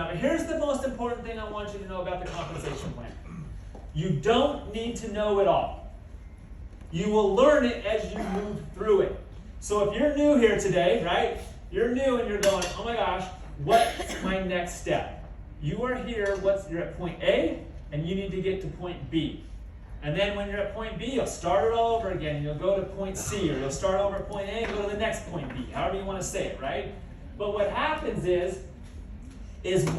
Now, here's the most important thing I want you to know about the compensation plan. You don't need to know it all. You will learn it as you move through it. So if you're new here today, right? You're new and you're going, oh my gosh, what's my next step? You are here, you're at point A, and you need to get to point B. And then when you're at point B, you'll start it all over again. You'll go to point C, or you'll start over at point A and go to the next point B, however you want to say it, right? But what happens is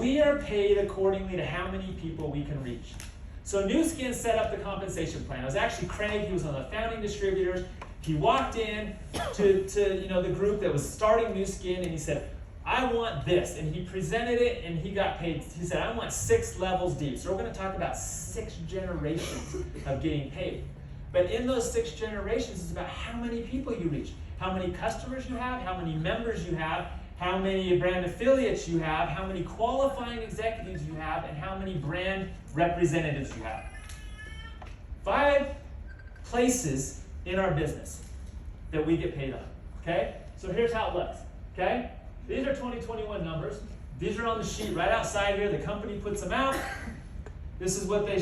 we are paid accordingly to how many people we can reach. So Nuskin set up the compensation plan. It was actually Craig, he was one of the founding distributors. He walked in to the group that was starting Nuskin, and he said, I want this. And he presented it, and he got paid. He said, I want 6 levels deep. So we're going to talk about 6 generations of getting paid. But in those 6 generations, it's about how many people you reach, how many customers you have, how many members you have, how many brand affiliates you have, how many qualifying executives you have, and how many brand representatives you have. 5 places in our business that we get paid on, okay? So here's how it looks, okay? These are 2021 numbers. These are on the sheet right outside here. The company puts them out. This is what they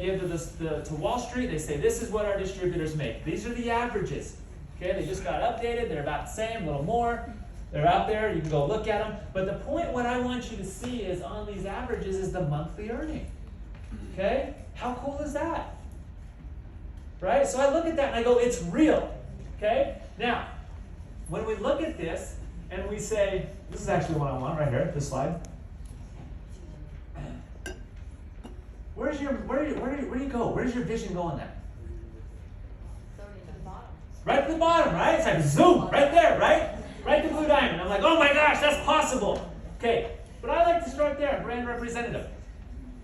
give to Wall Street. They say this is what our distributors make. These are the averages. Okay, they just got updated. They're about the same, a little more. They're out there. You can go look at them. But the point, what I want you to see is on these averages is the monthly earning. Okay, how cool is that? Right? So I look at that and I go, it's real. Okay. Now, when we look at this, and we say, this is actually what I want right here, this slide. Where do you go? Where's your vision go on that? Right to the bottom, right? It's like zoom, right there, right? Right to Blue Diamond. I'm like, oh my gosh, that's possible. Okay, but I like to start there, brand representative.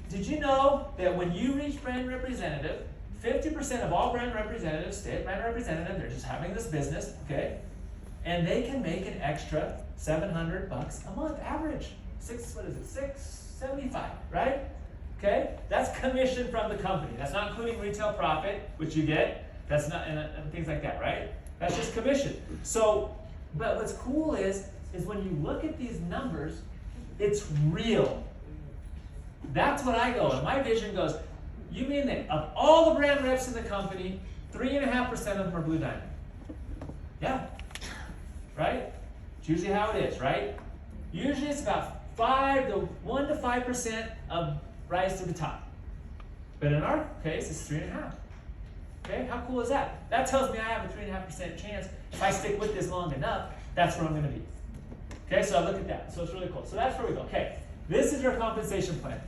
Did you know that when you reach brand representative, 50% of all brand representatives stay at brand representative, they're just having this business, okay? And they can make an extra $700 a month average. $675, right? Okay? That's commission from the company. That's not including retail profit, which you get. That's not, and things like that, right? That's just commission. So, but what's cool is when you look at these numbers, it's real. That's what I go, and my vision goes, you mean that of all the brand reps in the company, 3.5% of them are Blue Diamond? Yeah. Right? It's usually how it is, right? Usually it's about 1 to 5% of rise to the top. But in our case, it's 3.5. Okay, how cool is that? That tells me I have a 3.5% chance. If I stick with this long enough, that's where I'm going to be. Okay, so I look at that. So it's really cool. So that's where we go. Okay, this is your compensation plan.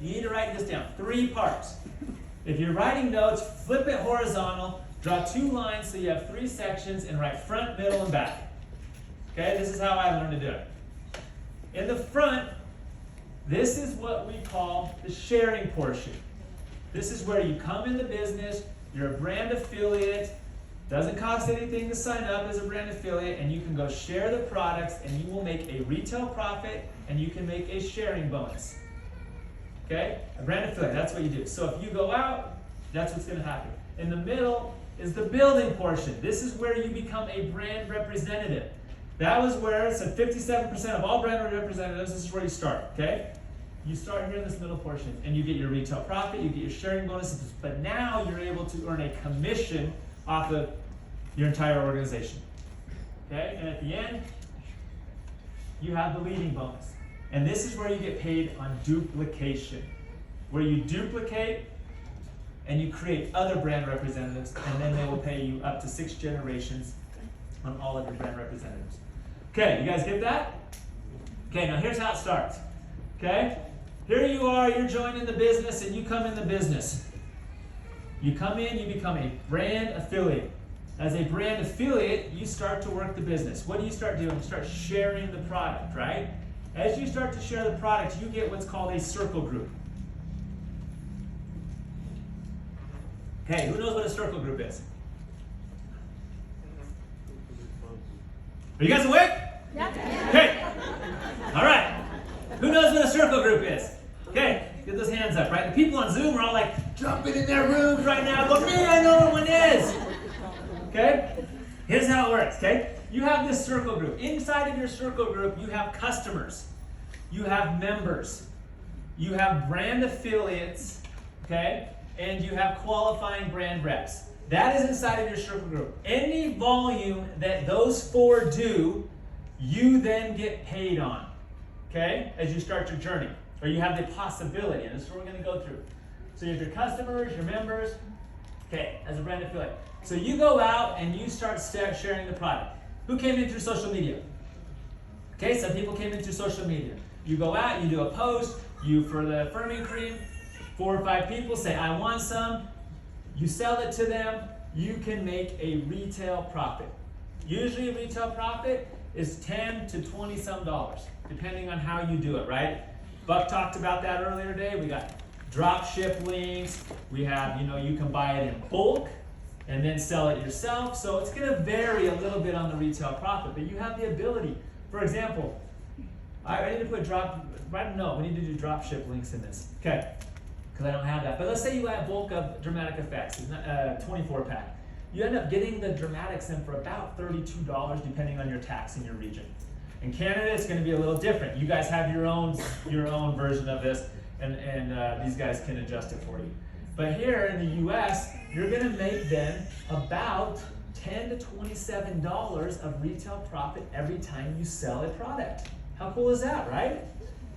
You need to write this down. 3 parts. If you're writing notes, flip it horizontal. Draw 2 lines so you have 3 sections and write front, middle, and back. Okay, this is how I learned to do it. In the front, this is what we call the sharing portion. This is where you come in the business, you're a brand affiliate, doesn't cost anything to sign up as a brand affiliate, and you can go share the products and you will make a retail profit and you can make a sharing bonus. Okay, a brand affiliate, that's what you do. So if you go out, that's what's going to happen. In the middle is the building portion. This is where you become a brand representative. That was where, so 57% of all brand representatives, this is where you start, okay? You start here in this middle portion, and you get your retail profit, you get your sharing bonuses, but now you're able to earn a commission off of your entire organization, okay? And at the end, you have the leading bonus. And this is where you get paid on duplication, where you duplicate and you create other brand representatives, and then they will pay you up to 6 generations on all of your brand representatives. Okay, you guys get that? Okay, now here's how it starts. Okay, here you are, you're joining the business, and you come in the business. You come in, you become a brand affiliate. As a brand affiliate, you start to work the business. What do you start doing? You start sharing the product, right? As you start to share the product, you get what's called a circle group. Okay, who knows what a circle group is? Are you guys awake? Yeah. Okay. All right. Who knows what a circle group is? Okay, get those hands up, right? The people on Zoom are all like jumping in their rooms right now. Go, man, I know what one is. Okay? Here's how it works, okay? You have this circle group. Inside of your circle group, you have customers. you have members, you have brand affiliates, okay, and you have qualifying brand reps. That is inside of your circle group. Any volume that those 4 do, you then get paid on, okay, as you start your journey. Or you have the possibility, and this is what we're going to go through. So you have your customers, your members, okay, as a brand affiliate. So you go out and you start sharing the product. Who came in through social media? Okay, some people came in through social media. You go out, you do a post, for the firming cream, 4 or 5 people say, I want some. You sell it to them, you can make a retail profit. Usually a retail profit is 10 to 20 some dollars, depending on how you do it, right? Buck talked about that earlier today. We got drop ship links. We have, you can buy it in bulk and then sell it yourself. So it's going to vary a little bit on the retail profit, but you have the ability. For example, I need to put we need to do drop ship links in this. Okay, because I don't have that. But let's say you have bulk of dramatic effects, 24 pack. You end up getting the dramatics in for about $32 depending on your tax in your region. In Canada, it's going to be a little different. You guys have your own version of this, and these guys can adjust it for you. But here in the US, you're going to make then about $10 to $27 of retail profit every time you sell a product. How cool is that, right?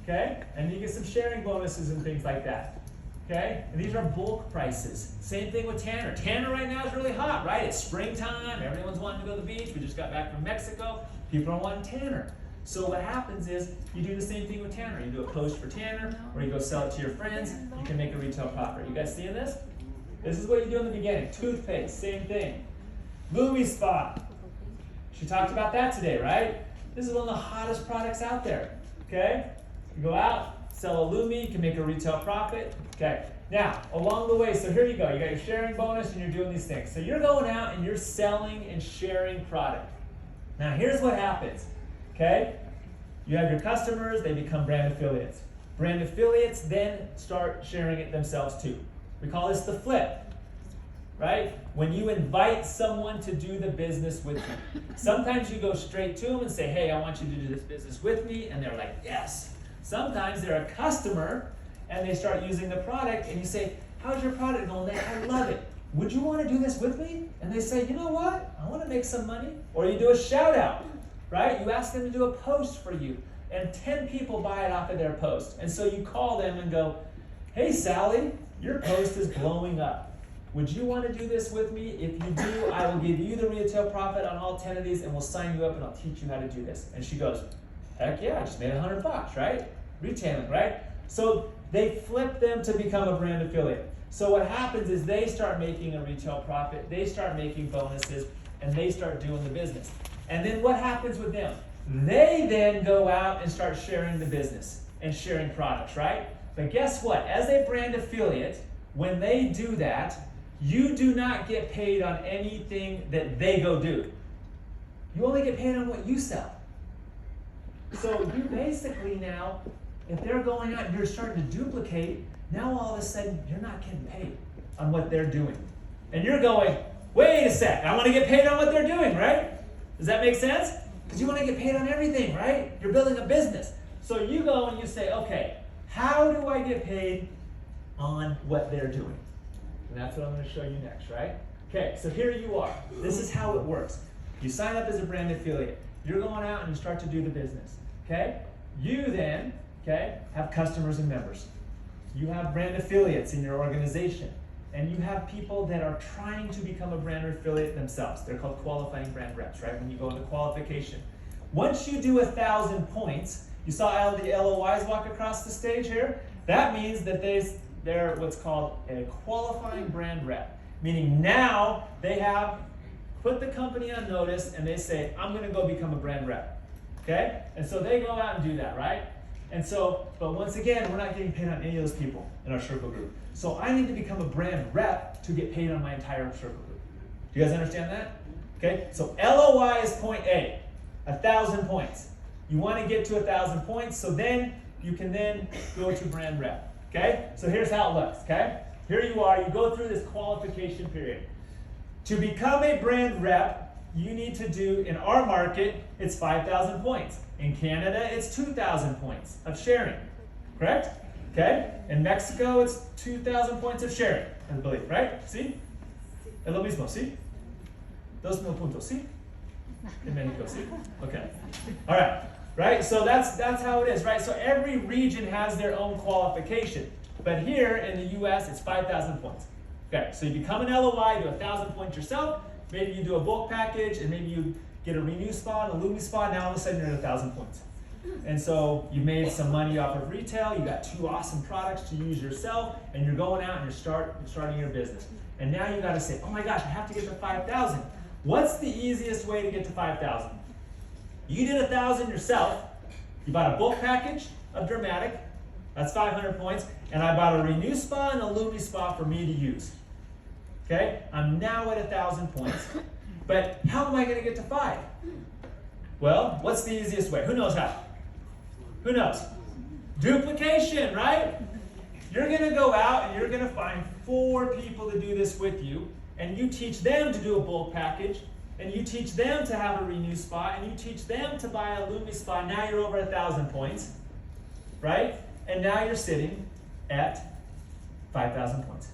Okay, and you get some sharing bonuses and things like that. Okay, and these are bulk prices. Same thing with Tanner. Tanner right now is really hot, right? It's springtime. Everyone's wanting to go to the beach. We just got back from Mexico. People are wanting Tanner. So what happens is you do the same thing with Tanner. You do a post for Tanner, or you go sell it to your friends. You can make a retail profit. You guys seeing this? This is what you do in the beginning. Toothpaste, same thing. Lumi Spot. She talked about that today, right? This is one of the hottest products out there. Okay? You go out, sell a Lumi, you can make a retail profit. Okay. Now, along the way, so here you go. You got your sharing bonus and you're doing these things. So you're going out and you're selling and sharing product. Now, here's what happens. Okay? You have your customers, they become brand affiliates. Brand affiliates then start sharing it themselves too. We call this the flip. Right? When you invite someone to do the business with you. Sometimes you go straight to them and say, hey, I want you to do this business with me. And they're like, yes. Sometimes they're a customer and they start using the product and you say, how's your product going? I love it. Would you want to do this with me? And they say, you know what? I want to make some money. Or you do a shout out, right? You ask them to do a post for you and 10 people buy it off of their post. And so you call them and go, hey, Sally, your post is blowing up. Would you want to do this with me? If you do, I will give you the retail profit on all 10 of these and we'll sign you up and I'll teach you how to do this. And she goes, heck yeah, I just made $100, right? Retailing, right? So they flip them to become a brand affiliate. So what happens is they start making a retail profit, they start making bonuses, and they start doing the business. And then what happens with them? They then go out and start sharing the business and sharing products, right? But guess what? As a brand affiliate, when they do that, you do not get paid on anything that they go do. You only get paid on what you sell. So you basically now, if they're going out and you're starting to duplicate, now all of a sudden you're not getting paid on what they're doing. And you're going, wait a sec, I want to get paid on what they're doing, right? Does that make sense? Because you want to get paid on everything, right? You're building a business. So you go and you say, okay, how do I get paid on what they're doing? And that's what I'm going to show you next, right? Okay, so here you are. This is how it works. You sign up as a brand affiliate. You're going out and you start to do the business, okay? You then, okay, have customers and members. You have brand affiliates in your organization. And you have people that are trying to become a brand affiliate themselves. They're called qualifying brand reps, right? When you go into qualification. Once you do 1,000 points, you saw all the LOIs walk across the stage here? That means that they're what's called a qualifying brand rep. Meaning now they have put the company on notice and they say, I'm going to go become a brand rep. Okay? And so they go out and do that, right? And so, but once again, we're not getting paid on any of those people in our circle group. So I need to become a brand rep to get paid on my entire circle group. Do you guys understand that? Okay? So LOI is point A, 1,000 points. You want to get to 1,000 points, so then you can then go to brand rep. Okay? So here's how it looks, okay? Here you are, you go through this qualification period. To become a brand rep, you need to do, in our market, it's 5,000 points. In Canada, it's 2,000 points of sharing. Correct? Okay? In Mexico, it's 2,000 points of sharing, I believe, right? ¿Sí? Es lo mismo, ¿sí? 2,000 puntos, ¿sí? In Mexico, ¿sí? Okay. All right. Right? So that's how it is, right? So every region has their own qualification. But here in the US, it's 5,000 points. Okay, so you become an LOI, you do 1,000 points yourself, maybe you do a bulk package, and maybe you get a renew spot, a Lumi spot, now all of a sudden you're at 1,000 points. And so you made some money off of retail, you got 2 awesome products to use yourself, and you're going out and you're starting your business. And now you gotta say, oh my gosh, I have to get to 5,000. What's the easiest way to get to 5,000? You did 1,000 yourself, you bought a bulk package of Dramatic, that's 500 points, and I bought a renew spa and a Lumi spa for me to use. Okay, I'm now at 1,000 points, but how am I gonna get to 5? Well, what's the easiest way? Who knows how? Who knows? Duplication, right? You're gonna go out and you're gonna find 4 people to do this with you, and you teach them to do a bulk package, and you teach them to have a renew spot, and you teach them to buy a Lumi spot. Now you're over 1,000 points, right? And now you're sitting at 5,000 points.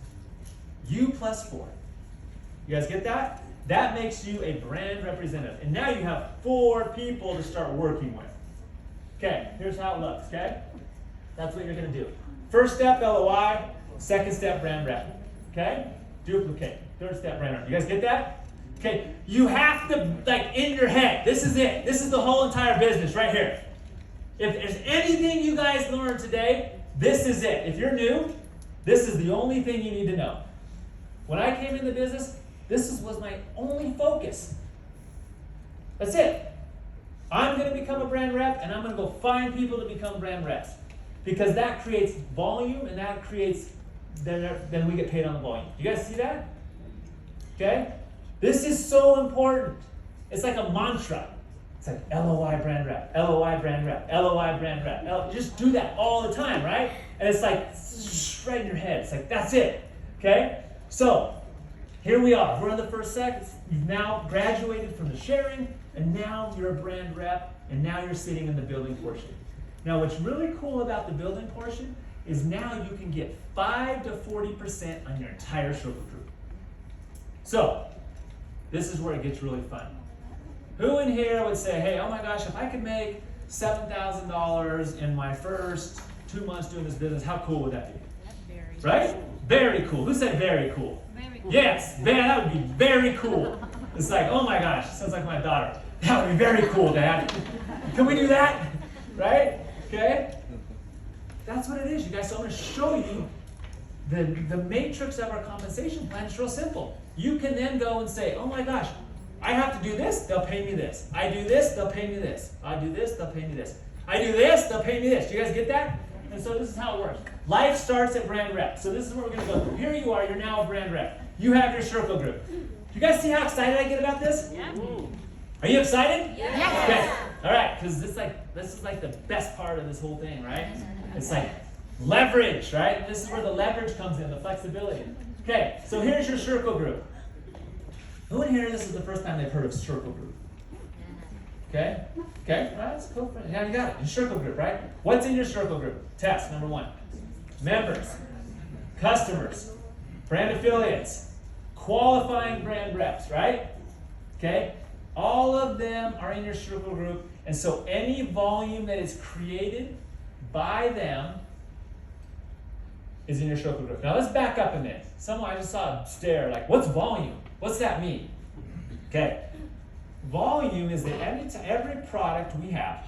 You plus 4. You guys get that? That makes you a brand representative. And now you have 4 people to start working with. Okay, here's how it looks, okay? That's what you're gonna do. First step, LOI. Second step, brand rep. Okay? Duplicate. Third step, brand rep. You guys get that? Okay, you have to, like, in your head, this is it. This is the whole entire business right here. If there's anything you guys learned today, this is it. If you're new, this is the only thing you need to know. When I came into business, this was my only focus. That's it. I'm going to become a brand rep, and I'm going to go find people to become brand reps. Because that creates volume, and that creates, then we get paid on the volume. You guys see that? Okay? This is so important. It's like a mantra. It's like LOI brand rep, LOI brand rep, LOI brand rep. Just do that all the time, right? And it's like right in your head. It's like, that's it. Okay? So, here we are. We're on the first set. You've now graduated from the sharing, and now you're a brand rep, and now you're sitting in the building portion. Now, what's really cool about the building portion is now you can get 5 to 40% on your entire circle group. So, this is where it gets really fun. Who in here would say, hey, oh my gosh, if I could make $7,000 in my first 2 months doing this business, how cool would that be? Right? Very cool. Who said very cool? Very cool. Yes, man, that would be very cool. It's like, oh my gosh, sounds like my daughter. That would be very cool, Dad. Can we do that? Right? Okay? That's what it is, you guys. So I'm going to show you the matrix of our compensation plan. It's real simple. You can then go and say, oh my gosh, I have to do this, they'll pay me this. I do this, they'll pay me this. I do this, they'll pay me this. I do this, they'll pay me this. Do you guys get that? And so this is how it works. Life starts at brand rep. So this is where we're going to go through. Here you are, you're now a brand rep. You have your circle group. Do you guys see how excited I get about this? Yeah. Are you excited? Yeah. Okay. All right, because this is like the best part of this whole thing, right? It's like leverage, right? This is where the leverage comes in, the flexibility. Okay, so here's your circle group. Who in here, this is the first time they've heard of circle group? Okay? Okay? All right, let's go for it. Now you got it. Your circle group, right? What's in your circle group? Test, number 1. Members, customers, brand affiliates, qualifying brand reps, right? Okay? All of them are in your circle group, and so any volume that is created by them is in your circle group. Now let's back up a minute. Someone, I just saw a stare, like, what's volume? What's that mean? Okay. Volume is that every product we have,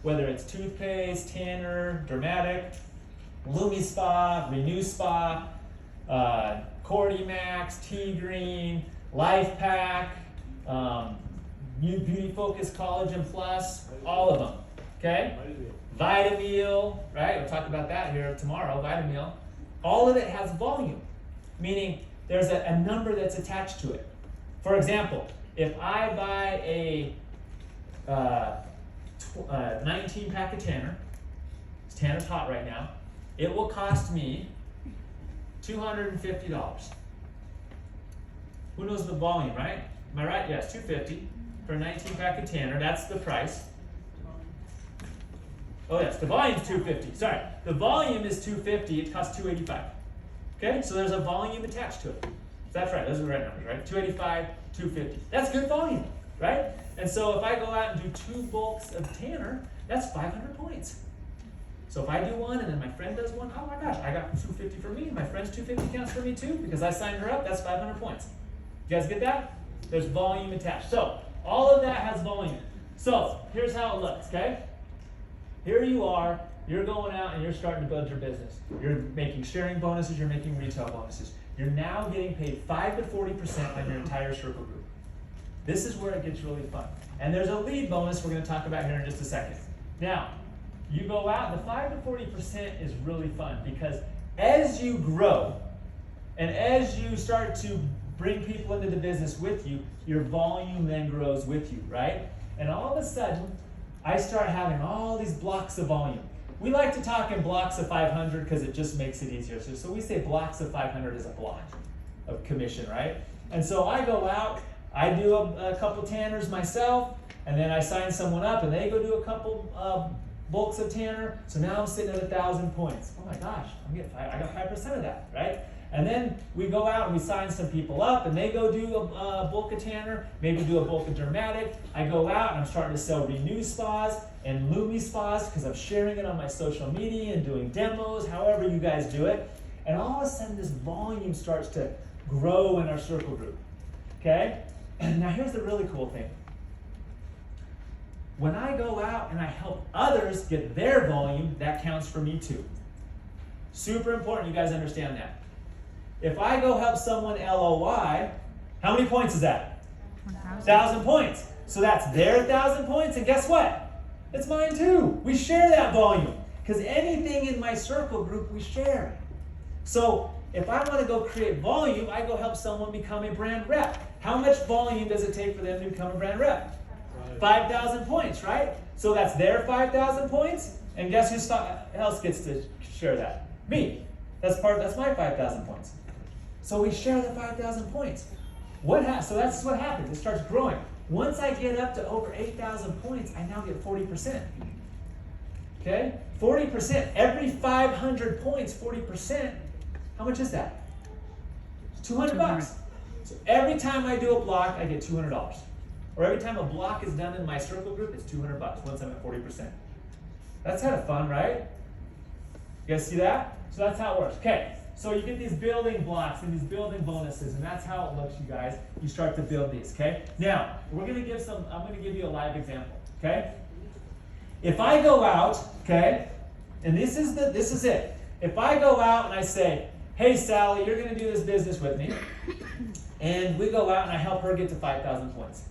whether it's toothpaste, tanner, Dramatic, Lumi Spa, Renew Spa, Cordy Max, Tea Green, Life Pack, New Beauty Focus Collagen Plus, all of them. Okay? Vitamil, right? We'll talk about that here tomorrow, Vitamil. All of it has volume, meaning there's a number that's attached to it. For example, if I buy a 19 pack of Tanner, Tanner's hot right now, it will cost me $250. Who knows the volume, right? Am I right? Yes, $250 for a 19 pack of Tanner. That's the price. Oh yes, the volume's 250. Sorry, the volume is 250. It costs 285. Okay, so there's a volume attached to it. That's right. Those are the right numbers, right? 285, 250. That's good volume, right? And so if I go out and do 2 bulks of tanner, that's 500 points. So if I do one and then my friend does one, oh my gosh, I got 250 for me. My friend's 250 counts for me too because I signed her up. That's 500 points. You guys get that? There's volume attached. So all of that has volume. So here's how it looks, okay? Here you are, you're going out and you're starting to build your business. You're making sharing bonuses, you're making retail bonuses. You're now getting paid 5 to 40% on your entire circle group. This is where it gets really fun. And there's a lead bonus we're going to talk about here in just a second. Now, you go out, the 5 to 40% is really fun because as you grow and as you start to bring people into the business with you, your volume then grows with you, right? And all of a sudden, I start having all these blocks of volume. We like to talk in blocks of 500 because it just makes it easier. So we say blocks of 500 is a block of commission, right? And so I go out, I do a couple tanners myself, and then I sign someone up and they go do a couple bulks of tanner. So now I'm sitting at 1,000 points. Oh my gosh, I got 5% of that, right? And then we go out and we sign some people up and they go do a bulk of tanner, maybe do a bulk of dramatic. I go out and I'm starting to sell Renew spas and Lumi spas because I'm sharing it on my social media and doing demos, however you guys do it. And all of a sudden this volume starts to grow in our circle group, okay? And now here's the really cool thing. When I go out and I help others get their volume, that counts for me too. Super important you guys understand that. If I go help someone LOI, how many points is that? 1,000 points. So that's their 1,000 points, and guess what? It's mine too. We share that volume. Because anything in my circle group, we share. So if I want to go create volume, I go help someone become a brand rep. How much volume does it take for them to become a brand rep? 5,000 points, right? So that's their 5,000 points, and guess who else gets to share that? Me. That's my 5,000 points. So we share the 5,000 points. So that's what happens. It starts growing. Once I get up to over 8,000 points, I now get 40%. Okay? 40%. Every 500 points, 40%. How much is that? It's 200 bucks. So every time I do a block, I get $200. Or every time a block is done in my circle group, it's 200 bucks once I'm at 40%. That's kind of fun, right? You guys see that? So that's how it works. Okay. So you get these building blocks and these building bonuses, and that's how it looks, you guys. You start to build these, okay? Now, I'm going to give you a live example, okay? If I go out, okay, and this is it. If I go out and I say, hey, Sally, you're going to do this business with me, and we go out and I help her get to 5,000 points.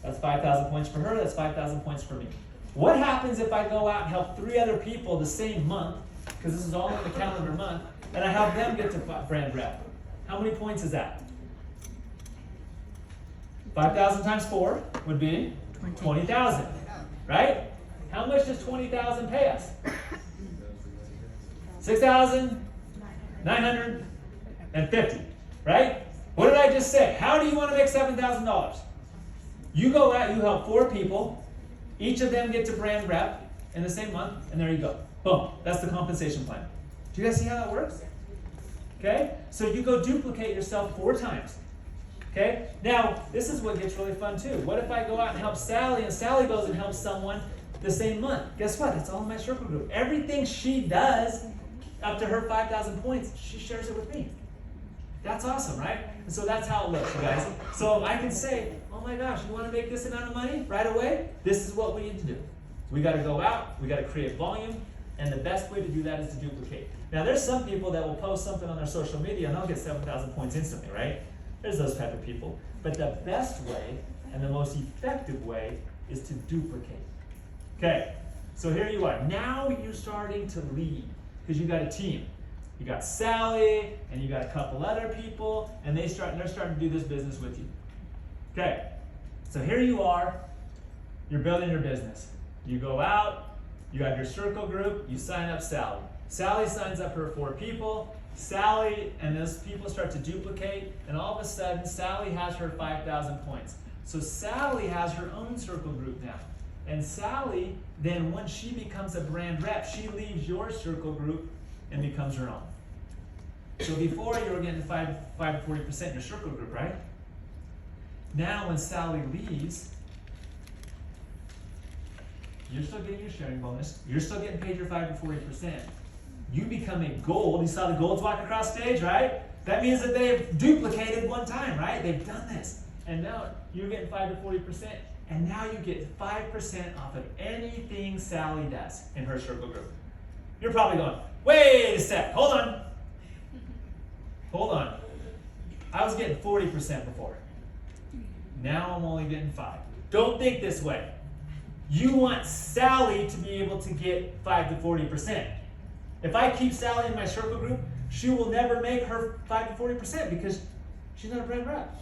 That's 5,000 points for her, that's 5,000 points for me. What happens if I go out and help 3 other people the same month, because this is all in the calendar month, and I help them get to brand rep? How many points is that? 5,000 times 4 would be 20,000, right? How much does 20,000 pay us? 6,950, right? What did I just say? How do you want to make $7,000? You go out, you help 4 people, each of them get to brand rep in the same month, and there you go. Boom. That's the compensation plan. Do you guys see how that works? Okay? So you go duplicate yourself 4 times. Okay? Now, this is what gets really fun too. What if I go out and help Sally, and Sally goes and helps someone the same month? Guess what? It's all in my circle group. Everything she does up to her 5,000 points, she shares it with me. That's awesome, right? And so that's how it looks, you guys. So I can say, oh my gosh, you want to make this amount of money right away? This is what we need to do. We got to go out, we got to create volume, and the best way to do that is to duplicate. Now, there's some people that will post something on their social media and they'll get 7,000 points instantly, right? There's those type of people. But the best way and the most effective way is to duplicate. Okay, so here you are. Now you're starting to lead because you got a team. You got Sally and you got a couple other people, and they're starting to do this business with you. Okay, so here you are. You're building your business. You go out, you have your circle group, you sign up Sally. Sally signs up her 4 people. Sally and those people start to duplicate, and all of a sudden, Sally has her 5,000 points. So Sally has her own circle group now. And Sally, then once she becomes a brand rep, she leaves your circle group and becomes her own. So before you were getting 5 to 40% in your circle group, right? Now when Sally leaves, you're still getting your sharing bonus. You're still getting paid your 5 to 40%. You become a gold. You saw the golds walk across stage, right? That means that they've duplicated one time, right? They've done this. And now you're getting 5 to 40%. And now you get 5% off of anything Sally does in her circle group. You're probably going, wait a sec, hold on. Hold on. I was getting 40% before. Now I'm only getting 5. Don't think this way. You want Sally to be able to get 5 to 40%. If I keep Sally in my circle group, she will never make her 5 to 40% because she's not a brand rep.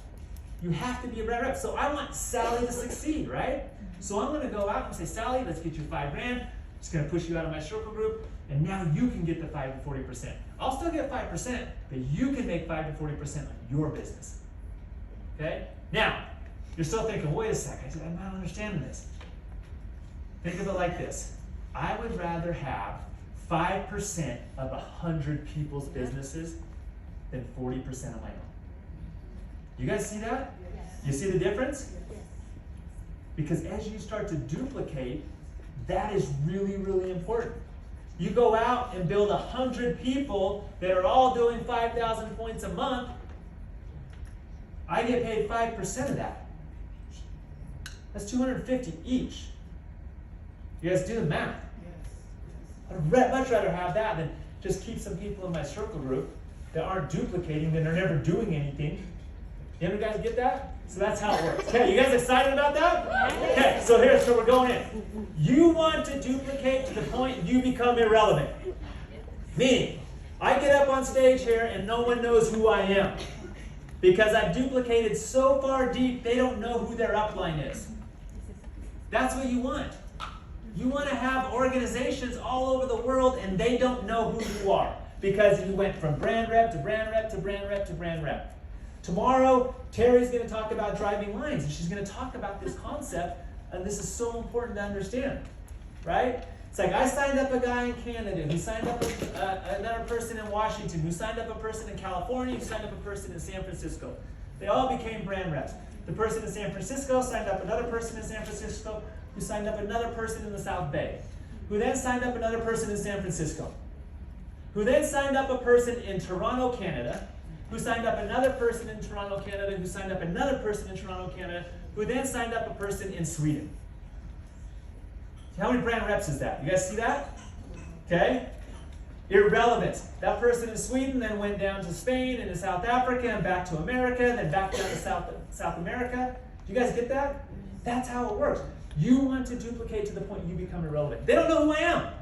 You have to be a brand rep. So I want Sally to succeed, right? So I'm going to go out and say, Sally, let's get you $5 grand. It's going to push you out of my circle group, and now you can get the 5 to 40%. I'll still get 5%, but you can make 5 to 40% on your business. Okay? Now, you're still thinking, wait a sec, I'm not understanding this. Think of it like this. I would rather have 5% of 100 people's businesses than 40% of my own. You guys see that? Yes. You see the difference? Yes. Because as you start to duplicate, that is really, really important. You go out and build 100 people that are all doing 5,000 points a month. I get paid 5% of that. That's 250 each. You guys do the math. I'd much rather have that than just keep some people in my circle group that aren't duplicating, that are never doing anything. You ever guys get that? So that's how it works. Okay, you guys excited about that? Okay, so here's where we're going in. You want to duplicate to the point you become irrelevant. Meaning, I get up on stage here and no one knows who I am. Because I've duplicated so far deep, they don't know who their upline is. That's what you want. You want to have organizations all over the world and they don't know who you are. Because you went from brand rep to brand rep to brand rep to brand rep. Tomorrow, Terry's going to talk about driving lines, and she's going to talk about this concept, and this is so important to understand, right? It's like I signed up a guy in Canada, who signed up another person in Washington, who signed up a person in California, who signed up a person in San Francisco. They all became brand reps. The person in San Francisco signed up another person in San Francisco, who signed up another person in the South Bay, who then signed up another person in San Francisco, who then signed up a person in Toronto, Canada, who signed up another person in Toronto, Canada, who signed up another person in Toronto, Canada, who then signed up a person in Sweden. How many brand reps is that? You guys see that? Okay? Irrelevant. That person in Sweden then went down to Spain and to South Africa and back to America, then back down to South America. Do you guys get that? That's how it works. You want to duplicate to the point you become irrelevant. They don't know who I am.